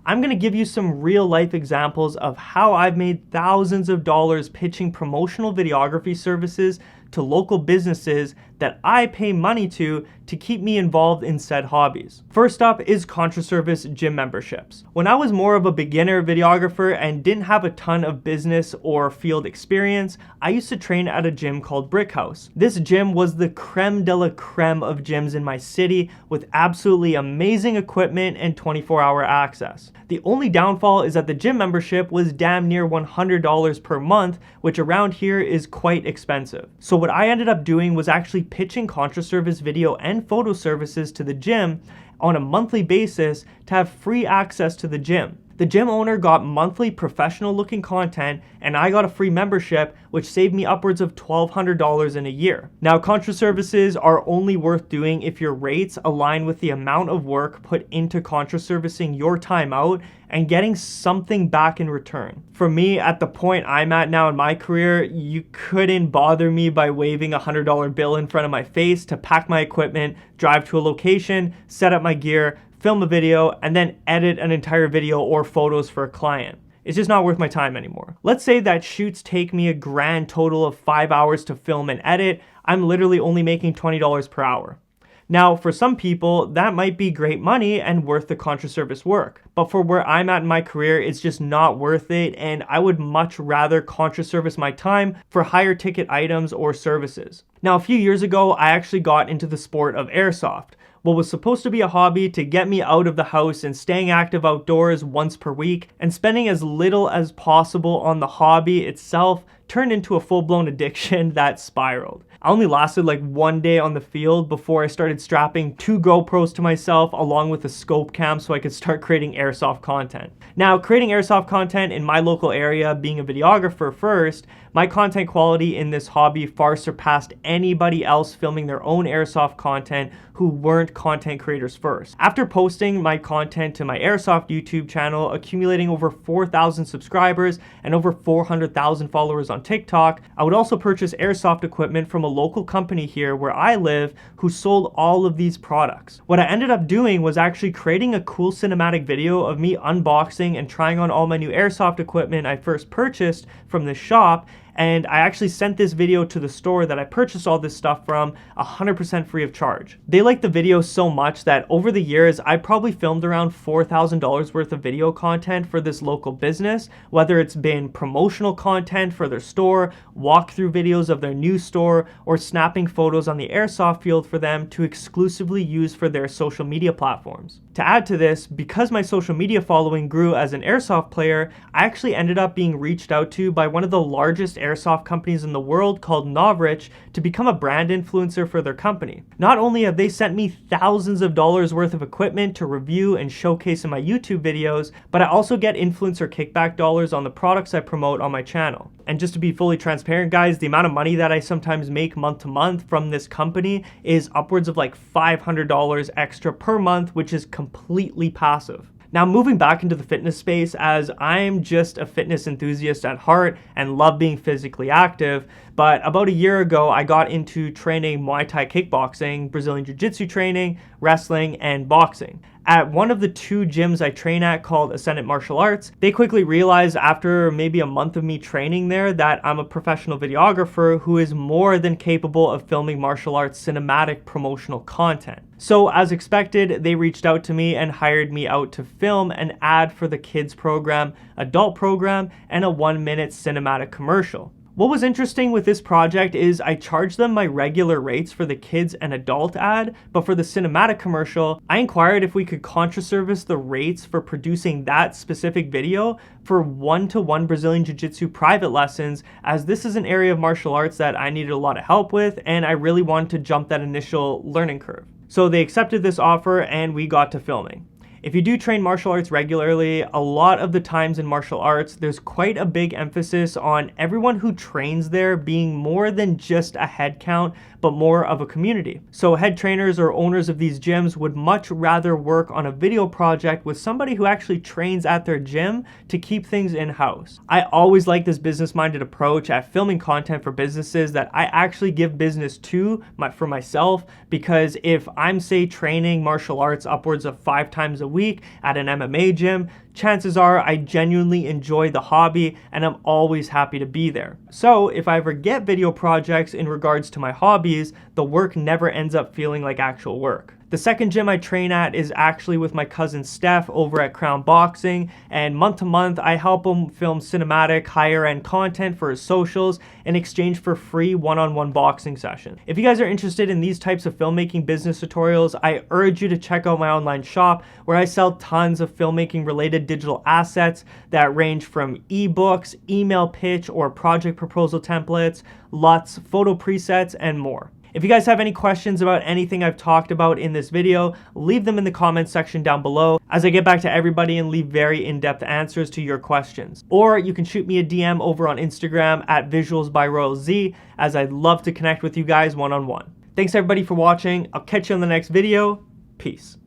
I'm going to give you some real life examples of how I've made thousands of dollars pitching promotional videography services to local businesses that I pay money to keep me involved in said hobbies. First up is contra-service gym memberships. When I was more of a beginner videographer and didn't have a ton of business or field experience, I used to train at a gym called Brick House. This gym was the creme de la creme of gyms in my city with absolutely amazing equipment and 24-hour access. The only downfall is that the gym membership was damn near $100 per month, which around here is quite expensive. So what I ended up doing was actually pitching contra-service video and photo services to the gym on a monthly basis to have free access to the gym. The gym owner got monthly professional looking content and I got a free membership, which saved me upwards of $1,200 in a year. Now, contra services are only worth doing if your rates align with the amount of work put into contra servicing your time out and getting something back in return. For me, at the point I'm at now in my career, you couldn't bother me by waving a $100 bill in front of my face to pack my equipment, drive to a location, set up my gear, film a video, and then edit an entire video or photos for a client. It's just not worth my time anymore. Let's say that shoots take me a grand total of 5 hours to film and edit. I'm literally only making $20 per hour. Now, for some people, that might be great money and worth the contra service work. But for where I'm at in my career, it's just not worth it, and I would much rather contra service my time for higher ticket items or services. Now, a few years ago, I actually got into the sport of airsoft. What was supposed to be a hobby to get me out of the house and staying active outdoors once per week and spending as little as possible on the hobby itself turned into a full-blown addiction that spiraled. I only lasted like 1 day on the field before I started strapping 2 GoPros to myself along with a scope cam so I could start creating airsoft content. Now, creating airsoft content in my local area, being a videographer first, my content quality in this hobby far surpassed anybody else filming their own airsoft content who weren't content creators first. After posting my content to my airsoft YouTube channel, accumulating over 4,000 subscribers and over 400,000 followers on TikTok, I would also purchase airsoft equipment from a local company here where I live who sold all of these products. What I ended up doing was actually creating a cool cinematic video of me unboxing and trying on all my new airsoft equipment I first purchased from this shop, and I actually sent this video to the store that I purchased all this stuff from 100% free of charge. They liked the video so much that over the years, I probably filmed around $4,000 worth of video content for this local business, whether it's been promotional content for their store, walkthrough videos of their new store, or snapping photos on the airsoft field for them to exclusively use for their social media platforms. To add to this, because my social media following grew as an airsoft player, I actually ended up being reached out to by one of the largest airsoft companies in the world called Novrich to become a brand influencer for their company. Not only have they sent me thousands of dollars worth of equipment to review and showcase in my YouTube videos, but I also get influencer kickback dollars on the products I promote on my channel. And just to be fully transparent, guys, the amount of money that I sometimes make month to month from this company is upwards of like $500 extra per month, which is completely passive. Now, moving back into the fitness space, as I'm just a fitness enthusiast at heart and love being physically active, but about a year ago, I got into training Muay Thai kickboxing, Brazilian Jiu-Jitsu training, wrestling, and boxing. At one of the 2 gyms I train at called Ascendant Martial Arts, they quickly realized after maybe a month of me training there that I'm a professional videographer who is more than capable of filming martial arts cinematic promotional content. So as expected, they reached out to me and hired me out to film an ad for the kids program, adult program, and a 1-minute cinematic commercial. What was interesting with this project is I charged them my regular rates for the kids and adult ad, but for the cinematic commercial, I inquired if we could contra-service the rates for producing that specific video for 1-to-1 Brazilian Jiu-Jitsu private lessons, as this is an area of martial arts that I needed a lot of help with, and I really wanted to jump that initial learning curve. So they accepted this offer and we got to filming. If you do train martial arts regularly, a lot of the times in martial arts, there's quite a big emphasis on everyone who trains there being more than just a head count, but more of a community. So head trainers or owners of these gyms would much rather work on a video project with somebody who actually trains at their gym to keep things in-house. I always like this business-minded approach at filming content for businesses that I actually give business to for myself, because if I'm, say, training martial arts upwards of 5 times a week at an MMA gym, chances are I genuinely enjoy the hobby and I'm always happy to be there. So if I ever get video projects in regards to my hobbies, the work never ends up feeling like actual work. The second gym I train at is actually with my cousin Steph over at Crown Boxing, and month to month I help him film cinematic, higher end content for his socials in exchange for free one-on-one boxing sessions. If you guys are interested in these types of filmmaking business tutorials, I urge you to check out my online shop where I sell tons of filmmaking related digital assets that range from ebooks, email pitch or project proposal templates, LUTs, photo presets, and more. If you guys have any questions about anything I've talked about in this video, leave them in the comments section down below as I get back to everybody and leave very in-depth answers to your questions. Or you can shoot me a DM over on Instagram at visualsbyroyalz, as I'd love to connect with you guys one-on-one. Thanks everybody for watching. I'll catch you on the next video. Peace.